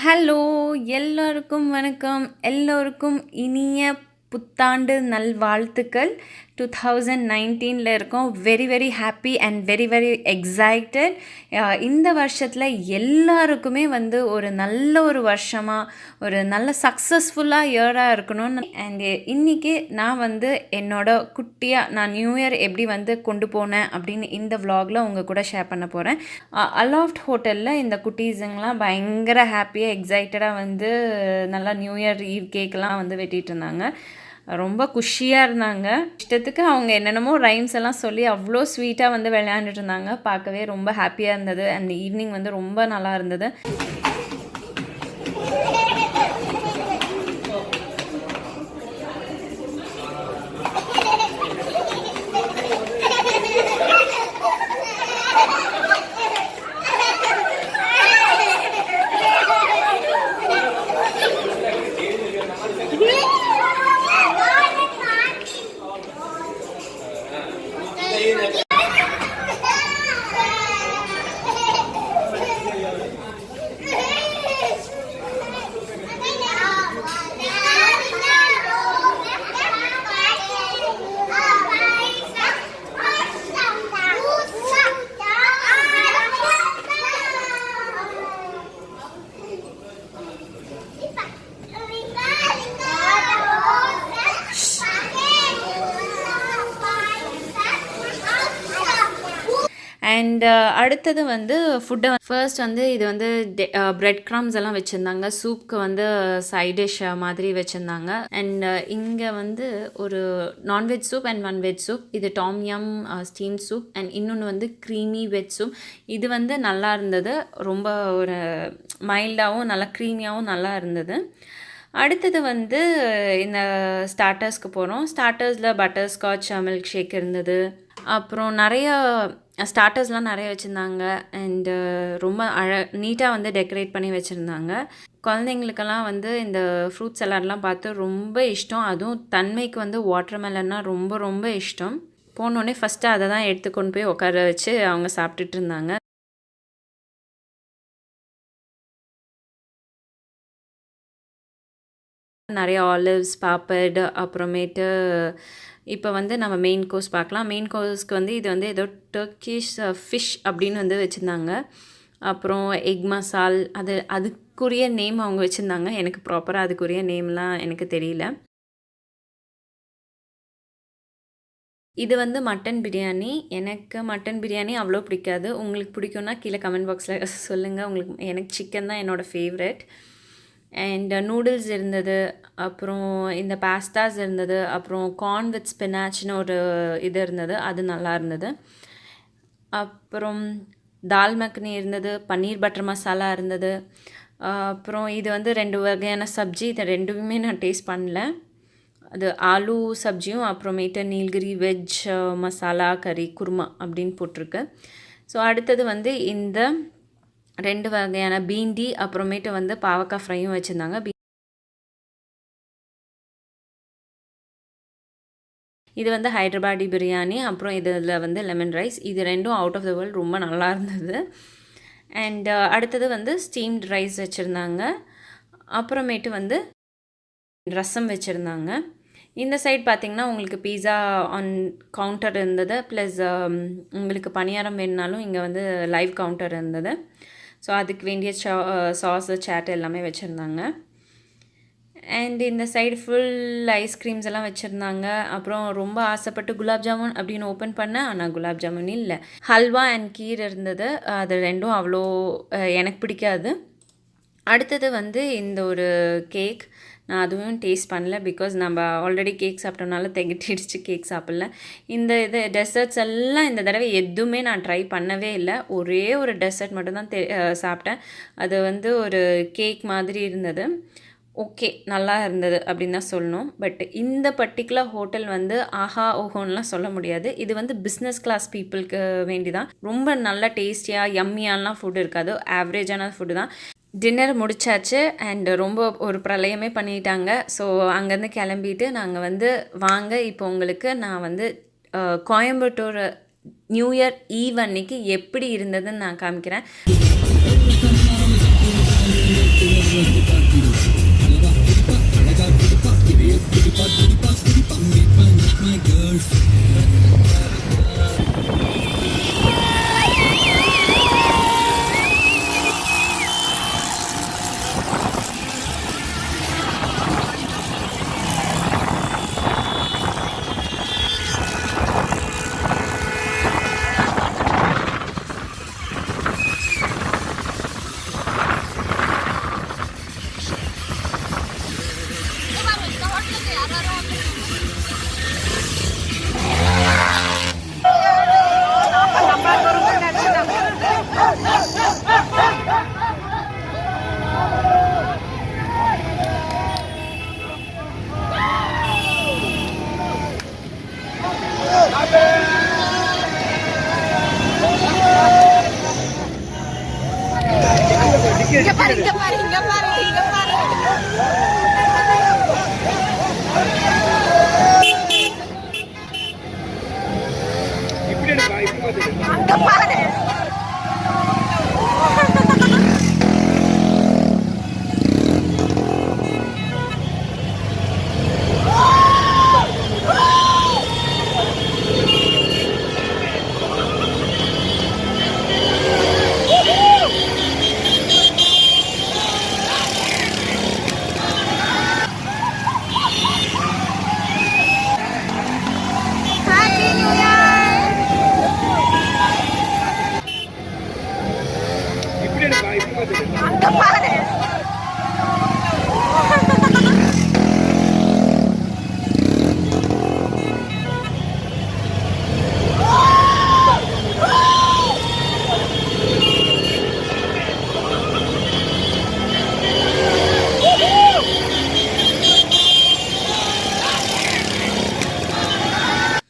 Hello! எல்லோருக்கும் வணக்கம். எல்லோருக்கும் இனிய புத்தாண்டு நல்வாழ்த்துக்கள். 2019ல இருக்கோம். Very happy and very excited. இந்த வருஷத்தில் எல்லாருக்குமே ஒரு நல்ல ஒரு வருஷமா, ஒரு நல்ல சக்ஸஸ்ஃபுல்லாக இயராக இருக்கணும்னு இன்றைக்கி நான் என்னோட குட்டியாக நான் நியூ இயர் எப்படி கொண்டு போனேன் அப்படின்னு இந்த vlogல உங்கள் கூட ஷேர் பண்ண போகிறேன். அலாஃப்ட் ஹோட்டலில் இந்த குட்டீஸுங்கெலாம் பயங்கர ஹாப்பியாக எக்ஸைட்டடாக நல்லா நியூ இயர் ஈவ் கேக்கெலாம் வெட்டிகிட்டு இருந்தாங்க. ரொம்ப குஷியாக இருந்தாங்க. இஷ்டத்துக்கு அவங்க என்னென்னமோ ரைம்ஸ் எல்லாம் சொல்லி அவ்வளோ ஸ்வீட்டாக விளையாண்டுட்டு இருந்தாங்க. பார்க்கவே ரொம்ப ஹாப்பியாக இருந்தது. அந்த ஈவினிங் ரொம்ப நல்லா இருந்தது. அண்ட் அடுத்தது ஃபுட்டை ஃபர்ஸ்ட் இது பிரெட் க்ரம்ஸ் எல்லாம் வச்சுருந்தாங்க. சூப்புக்கு சைட் டிஷ் மாதிரி வச்சுருந்தாங்க. அண்ட் இங்கே ஒரு non veg soup and veg soup. இது டாம்யம் ஸ்டீம் சூப் அண்ட் இன்னொன்று க்ரீமி வெஜ் சூப். இது நல்லா இருந்தது. ரொம்ப ஒரு மைல்டாகவும் நல்லா க்ரீமியாகவும் நல்லா இருந்தது. அடுத்தது இந்த ஸ்டார்டர்ஸ்க்கு போகிறோம். ஸ்டார்டர்ஸில் பட்டர் ஸ்காட்ச் மில்க் ஷேக் இருந்தது. அப்புறம் நிறையா ஸ்டார்டர்ஸ்லாம் நிறைய வச்சுருந்தாங்க. அண்டு ரொம்ப நீட்டாக டெக்கரேட் பண்ணி வச்சுருந்தாங்க. குழந்தைங்களுக்கெல்லாம் இந்த ஃப்ரூட் சலாட்லாம் பார்த்து ரொம்ப இஷ்டம். அதுவும் தன்மைக்கு வாட்டர்மெலன்னா ரொம்ப இஷ்டம். போனோடனே ஃபஸ்ட்டு அதை தான் எடுத்து கொண்டு போய் உட்கார வச்சு அவங்க சாப்பிட்டுட்டு இருந்தாங்க. நிறைய ஆலிவ்ஸ், பாப்பட், அப்புறமேட்டு இப்போ நம்ம மெயின் கோர்ஸ் பார்க்கலாம். மெயின் கோர்ஸ்க்கு இது ஏதோ டர்க்கிஷ் ஃபிஷ் அப்படின்னு வச்சுருந்தாங்க. அப்புறம் எக் மசால், அதுக்குரிய நேம் அவங்க வச்சுருந்தாங்க. எனக்கு ப்ராப்பராக அதுக்குரிய நேம்லாம் எனக்கு தெரியல. இது மட்டன் பிரியாணி. எனக்கு மட்டன் பிரியாணி அவ்வளோ பிடிக்காது. உங்களுக்கு பிடிக்கும்னா கீழே கமெண்ட் பாக்ஸில் சொல்லுங்கள். எனக்கு சிக்கன் தான் என்னோடய ஃபேவரட். அண்ட் நூடுல்ஸ் இருந்தது. அப்புறம் இந்த பாஸ்தாஸ் இருந்தது. அப்புறம் கார்ன் வித் ஸ்பினாச்னு ஒரு இது இருந்தது. அது நல்லா இருந்தது. அப்புறம் தால் மக்னி இருந்தது. பன்னீர் பட்டர் மசாலா இருந்தது. அப்புறம் இது 2 வகையான சப்ஜி. இதை ரெண்டுமே நான் டேஸ்ட் பண்ணல. அது ஆலு சப்ஜியும் அப்புறமேட்டு நீல்கிரி வெஜ் மசாலா கறி குருமா அப்படின்னு போட்டிருக்கு. ஸோ அடுத்தது இந்த 2 வகையான பீண்டி, அப்புறமேட்டு பாவக்காய் ஃப்ரையும் வச்சுருந்தாங்க. இது ஹைதராபாடி பிரியாணி. அப்புறம் இதில் லெமன் ரைஸ். இது ரெண்டும் அவுட் ஆஃப் த வேர்ல்ட் ரொம்ப நல்லா இருந்தது. அண்ட் அடுத்தது ஸ்டீம்ட் ரைஸ் வச்சுருந்தாங்க. அப்புறமேட்டு ரசம் வச்சுருந்தாங்க. இந்த சைட் பார்த்திங்கன்னா உங்களுக்கு பீஸா ஆன் கவுண்டர் இருந்தது. ப்ளஸ் உங்களுக்கு பணியாரம் வேணுனாலும் இங்கே லைவ் கவுண்டர் இருந்தது. ஸோ அதுக்கு வேண்டிய சாஸு சேட் எல்லாமே வச்சுருந்தாங்க. அண்ட் இந்த சைடு ஃபுல் ஐஸ்கிரீம்ஸ் எல்லாம் வச்சுருந்தாங்க. அப்புறம் ரொம்ப ஆசைப்பட்டு குலாப் ஜாமுன் அப்படின்னு ஓப்பன் பண்ணேன். ஆனால் குலாப் ஜாமுன் இல்லை. ஹல்வா அண்ட் கீர் இருந்தது. அது ரெண்டும் அவ்வளோ எனக்கு பிடிக்காது. அடுத்தது இந்த ஒரு கேக். நான் அதுவும் டேஸ்ட் பண்ணல. பிகாஸ் நம்ம ஆல்ரெடி கேக் சாப்பிட்டோம்னால திகட்டிடுச்சு. கேக் சாப்பிடல. இந்த டெசர்ட்ஸ் எல்லாம் இந்த தடவை எதுவுமே நான் ட்ரை பண்ணவே இல்லை. ஒரே ஒரு டெசர்ட் மட்டும்தான் சாப்பிட்டேன். அது ஒரு கேக் மாதிரி இருந்தது. ஓகே, நல்லா இருந்தது அப்படின்னு தான் சொல்லணும். பட் இந்த பர்டிகுலர் ஹோட்டல் ஆஹா ஓஹோன்லாம் சொல்ல முடியாது. இது பிஸ்னஸ் கிளாஸ் பீப்புளுக்கு வேண்டி தான். ரொம்ப நல்ல டேஸ்டியாக யம்மியாலாம் ஃபுட் இருக்காது. ஆவரேஜான ஃபுட்டு தான். டின்னர் முடிச்சாச்சு. அண்ட் ரொம்ப ஒரு பிரளயமே பண்ணிட்டாங்க. ஸோ அங்கேருந்து கிளம்பிட்டு நாங்கள் வாங்க இப்போ உங்களுக்கு நான் கோயம்புத்தூர் நியூ இயர் ஈவ் அன்னைக்கு எப்படி இருந்ததுன்னு நான் காமிக்கிறேன்.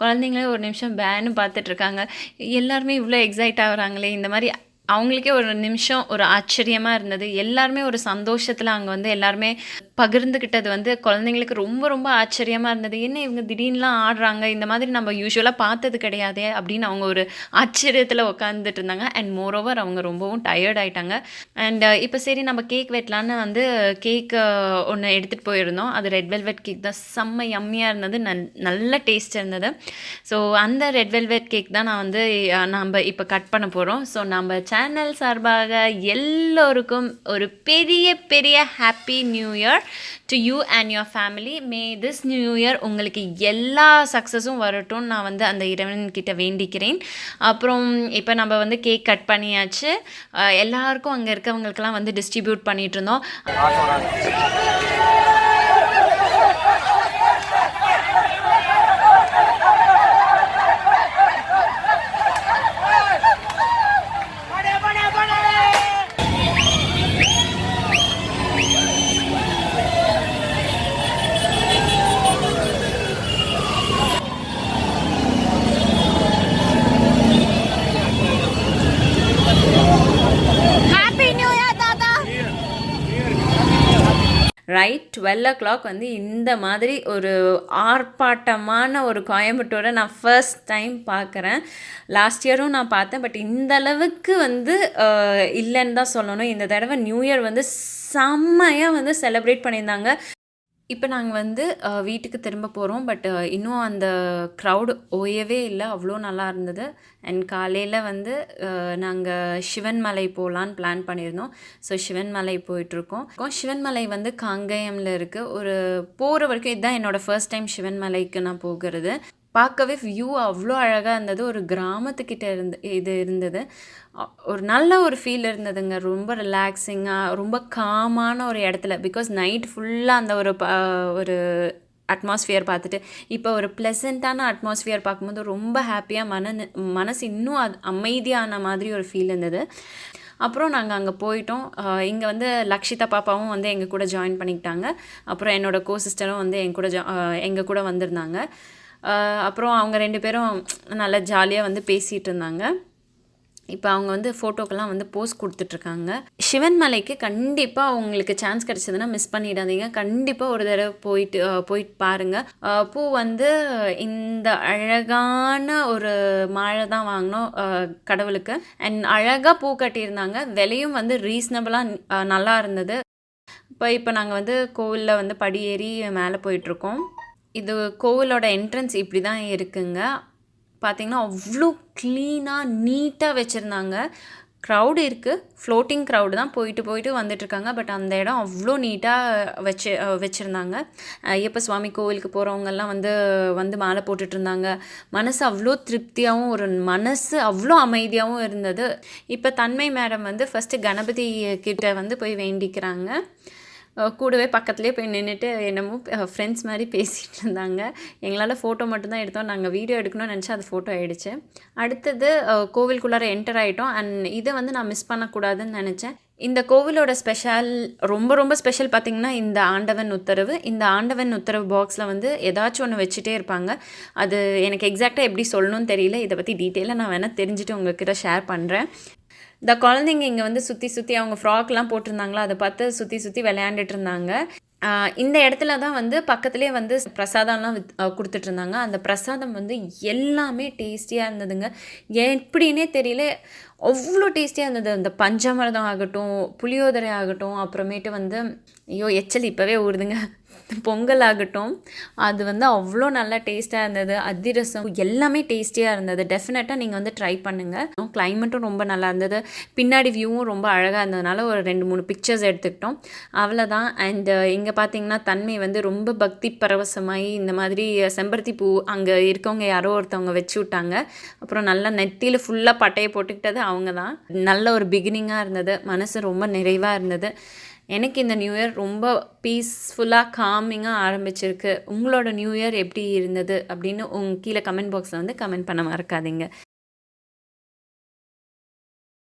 குழந்தைங்களே ஒரு நிமிஷம் பேன்னு பார்த்துட்ருக்காங்க. எல்லாருமே இவ்வளோ எக்ஸைட் ஆகுறாங்களே! இந்த மாரி அவங்களுக்கே ஒரு நிமிஷம் ஒரு ஆச்சரியமாக இருந்தது. எல்லாருமே ஒரு சந்தோஷத்தில் அங்கே வந்து எல்லாருமே பகிர்ந்துக்கிட்டது வந்து குழந்தைங்களுக்கு ரொம்ப ரொம்ப ஆச்சரியமாக இருந்தது. என்ன இவங்க திடீர்னுலாம் ஆடுறாங்க, இந்த மாதிரி நம்ம யூசுவலாக பார்த்தது கிடையாதே அப்படின்னு அவங்க ஒரு ஆச்சரியத்தில் உட்காந்துட்டு இருந்தாங்க. அண்ட் மோரோவர் அவங்க ரொம்பவும் டயர்ட் ஆகிட்டாங்க. அண்ட் இப்போ சரி நம்ம கேக் வெட்டலான்னு வந்து கேக்கு ஒன்று எடுத்துகிட்டு போயிருந்தோம். அது ரெட் வெல்வெட் கேக் தான். செம்ம யம்மியாக இருந்தது. நல்ல டேஸ்ட் இருந்தது. ஸோ அந்த ரெட் வெல்வெட் கேக் தான் நான் வந்து நம்ம இப்போ கட் பண்ண போகிறோம். ஸோ நம்ம சேனல் சார்பாக எல்லோருக்கும் ஒரு பெரிய பெரிய happy new year to you and your family. Me this new year உங்களுக்கு எல்லா சக்ஸஸும் வரட்டும்னு நான் வந்து அந்த இறைவன்கிட்ட வேண்டிக்கிறேன். அப்புறம் இப்போ நம்ம வந்து கேக் கட் பண்ணியாச்சு. எல்லாருக்கும் அங்கே இருக்கவங்களுக்கெல்லாம் வந்து டிஸ்ட்ரிபியூட் பண்ணிகிட்டு இருந்தோம். ரைட் 12 o'clock வந்து இந்த மாதிரி ஒரு ஆர்ப்பாட்டமான ஒரு கோயம்புத்தூரை நான் ஃபர்ஸ்ட் டைம் பார்க்குறேன். லாஸ்ட் இயரும் நான் பார்த்தேன், பட் இந்த அளவுக்கு வந்து இல்லைன்னு தான் சொல்லணும். இந்த தடவை நியூ இயர் வந்து செம்மையாக வந்து செலிப்ரேட் பண்ணியிருந்தாங்க. இப்போ நாங்கள் வந்து வீட்டுக்கு திரும்ப போகிறோம். பட் இன்னும் அந்த க்ரௌடு ஓயவே இல்லை, அவ்வளோ நல்லா இருந்தது. அண்ட் காலையில் வந்து நாங்கள் சிவன்மலை போகலான்னு பிளான் பண்ணியிருந்தோம். ஸோ சிவன்மலை போயிட்டுருக்கோம். சிவன்மலை வந்து காங்கேயமில் இருக்குது. ஒரு போகிற வரைக்கும் இதுதான் என்னோடய ஃபர்ஸ்ட் டைம் சிவன்மலைக்கு நான் போகிறது. பார்க்கவே வியூ அவ்வளோ அழகாக இருந்தது. ஒரு கிராமத்துக்கிட்ட இருந்தது. ஒரு நல்ல ஒரு ஃபீல் இருந்ததுங்க. ரொம்ப ரிலாக்ஸிங்காக, ரொம்ப காமான ஒரு இடத்துல. பிகாஸ் நைட் ஃபுல்லாக அந்த ஒரு அட்மாஸ்ஃபியர் பார்த்துட்டு இப்போ ஒரு ப்ளசண்ட்டான அட்மாஸ்ஃபியர் பார்க்கும்போது ரொம்ப ஹாப்பியாக மனசு இன்னும் அமைதியான மாதிரி ஒரு ஃபீல் இருந்தது. அப்புறம் நாங்கள் அங்கே போயிட்டோம். இங்கே வந்து லக்ஷிதா பாப்பாவும் வந்து எங்கள் கூட ஜாயின் பண்ணிக்கிட்டாங்க. அப்புறம் என்னோடய சிஸ்டரும் வந்து எங்கள் கூட வந்திருந்தாங்க. அப்புறம் அவங்க 2 பேரும் நல்லா ஜாலியாக வந்து பேசிகிட்டு இருந்தாங்க. இப்போ அவங்க வந்து ஃபோட்டோக்கெல்லாம் வந்து போஸ்ட் கொடுத்துட்ருக்காங்க. சிவன்மலைக்கு கண்டிப்பாக உங்களுக்கு சான்ஸ் கிடச்சதுன்னா மிஸ் பண்ணிடாதீங்க. கண்டிப்பாக ஒரு தடவை போயிட்டு பாருங்கள். பூ வந்து இந்த அழகான ஒரு மாலை தான் வாங்கினோம் கடவுளுக்கு. அண்ட் அழகாக பூ கட்டியிருந்தாங்க. விலையும் வந்து ரீசனபிளாக நல்லா இருந்தது. இப்போ நாங்கள் வந்து கோவிலில் வந்து படி ஏறி மேலே போயிட்டுருக்கோம். இது கோவிலோட என்ட்ரன்ஸ் இப்படி தான் இருக்குங்க. பார்த்திங்கன்னா அவ்வளோ க்ளீனாக நீட்டாக வச்சுருந்தாங்க. க்ரௌடு இருக்குது, ஃப்ளோட்டிங் க்ரௌடு தான் போயிட்டு வந்துட்டுருக்காங்க. பட் அந்த இடம் அவ்வளோ நீட்டாக வச்சுருந்தாங்க. ஐயப்ப சுவாமி கோவிலுக்கு போகிறவங்கெல்லாம் வந்து மாலை போட்டுட்ருந்தாங்க. மனசு அவ்வளோ திருப்தியாகவும் மனசு அவ்வளோ அமைதியாகவும் இருந்தது. இப்போ தன்மை மேடம் வந்து ஃபஸ்ட்டு கணபதி கிட்ட வந்து போய் வேண்டிக்கிறாங்க. கூடவே பக்கத்துலேயே போய் நின்றுட்டு என்னமோ ஃப்ரெண்ட்ஸ் மாதிரி பேசிகிட்டு இருந்தாங்க. எங்களால் ஃபோட்டோ மட்டும்தான் எடுத்தோம். நாங்கள் வீடியோ எடுக்கணும்னு நினச்சா அது ஃபோட்டோ ஆகிடுச்சு. அடுத்தது கோவிலுக்குள்ளார என்டர் ஆகிட்டோம். அண்ட் இதை வந்து நான் மிஸ் பண்ணக்கூடாதுன்னு நினச்சேன். இந்த கோவிலோட ரொம்ப ஸ்பெஷல் பார்த்திங்கன்னா இந்த ஆண்டவன் உத்தரவு. இந்த ஆண்டவன் உத்தரவு பாக்ஸில் வந்து ஏதாச்சும் ஒன்று வச்சுட்டே இருப்பாங்க. அது எனக்கு எக்ஸாக்டாக எப்படி சொல்லணும்னு தெரியல. இதை பற்றி டீட்டெயிலாக நான் வேணால் தெரிஞ்சுட்டு உங்கள்கிட்ட ஷேர் பண்ணுறேன். இந்த குழந்தைங்க இங்கே வந்து சுற்றி சுற்றி அவங்க ஃப்ராக்லாம் போட்டிருந்தாங்களா அதை பார்த்து சுற்றி சுற்றி விளையாண்டுட்டு இருந்தாங்க. இந்த இடத்துல தான் வந்து பக்கத்துலேயே வந்து பிரசாதம்லாம் கொடுத்துட்ருந்தாங்க. அந்த பிரசாதம் வந்து எல்லாமே டேஸ்டியாக இருந்ததுங்க. எப்படின்னே தெரியல, அவ்வளோ டேஸ்டியாக இருந்தது. அந்த பஞ்சாமிர்தம் ஆகட்டும், புளியோதரை ஆகட்டும், அப்புறமேட்டு வந்து ஐயோ எச்சல் இப்போவே ஊறுதுங்க, பொங்கல் ஆகட்டும், அது வந்து அவ்வளோ நல்லா டேஸ்ட்டாக இருந்தது. அதிரசம் எல்லாமே டேஸ்டியாக இருந்தது. டெஃபினட்டாக நீங்கள் வந்து ட்ரை பண்ணுங்கள். கிளைமேட்டும் ரொம்ப நல்லா இருந்தது. பின்னாடி வியூவும் ரொம்ப அழகாக இருந்ததுனால ஒரு 2-3 பிக்சர்ஸ் எடுத்துக்கிட்டோம். அவ்வளோதான். அண்டு இங்கே பார்த்தீங்கன்னா தன்மை வந்து ரொம்ப பக்தி பரவசமாகி இந்த மாதிரி செம்பருத்தி பூ அங்கே இருக்கவங்க யாரோ ஒருத்தவங்க வச்சு விட்டாங்க. அப்புறம் நல்லா நெத்தியில் ஃபுல்லாக பட்டையை போட்டுக்கிட்டது அவங்க தான். நல்ல ஒரு பிகினிங்காக இருந்தது. மனசு ரொம்ப நிறைவாக இருந்தது. எனக்கு இந்த நியூ இயர் ரொம்ப பீஸ்ஃபுல்லாக காமிங்காக ஆரம்பிச்சிருக்கு. உங்களோட நியூ இயர் எப்படி இருந்தது அப்படின்னு கீழே கமெண்ட் பாக்ஸில் வந்து கமெண்ட் பண்ண மறக்காதீங்க.